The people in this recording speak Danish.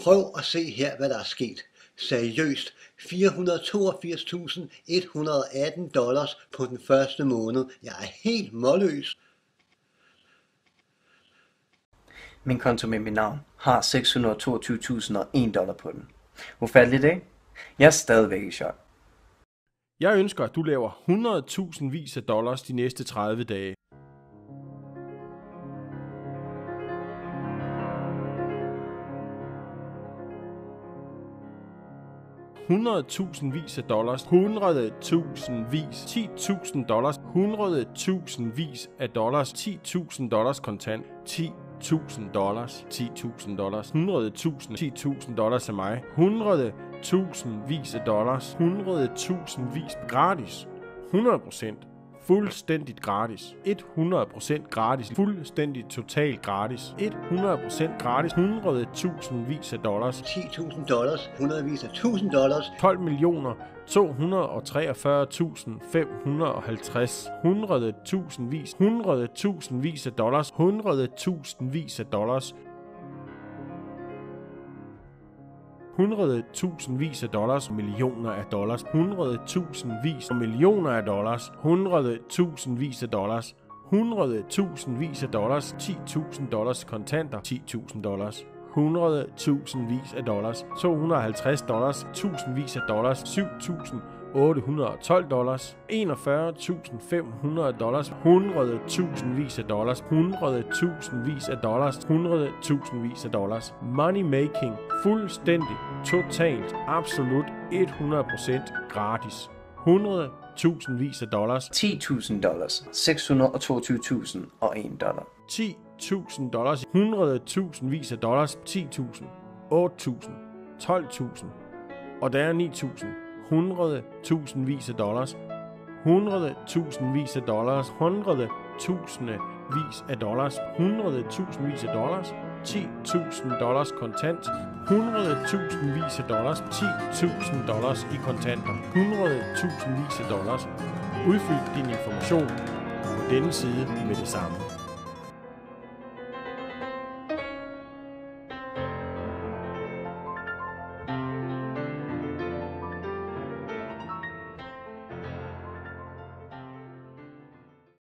Prøv at se her, hvad der er sket. Seriøst, $482.118 på den første måned. Jeg er helt målløs. Min konto med mit navn har $622.001 på den. Ufatteligt, ikke? Jeg er stadigvæk i chok. Jeg ønsker, at du laver 100.000 vis af dollars de næste 30 dage. $100.000 af dollars, 100.000 vis, $10.000, 100.000 af dollars, $10.000 kontant, $10.000, $10.000, 100.000, $10.000 af mig, 100.000 af dollars, 100.000 gratis, 100%. Fuldstændigt gratis. 100% gratis. Fuldstændigt totalt gratis. 100% gratis. 100.000 af dollars. $10.000, hundredvis af $1.000. 12.243.550. 100.000 af dollars. 100.000 af dollars. 100.000 af dollars, millioner af dollars, 100.000 og millioner af dollars, 100.000 af dollars, 100.000 af dollars, $10.000 kontanter, $10.000, 100.000 af dollars, $250, tusindvis af dollars, $7.812, $41.500, 100.000 af dollars, 100.000 af dollars, 100.000 af dollars. Money making, fuldstændig, totalt, absolut, 100% gratis. 100.000 af dollars, $10.000, $622.001. $10.000, 100.000 af dollars, 10.000, 8.000, 12.000, og der er 9.000. 100.000 af dollars, 100.000 af dollars, 100.000 af dollars, 100.000 af dollars, $10.000 kontant, 100.000 af dollars, $10.000 i kontanter, 100.000 af dollars. Udfyld din information på denne side med det samme.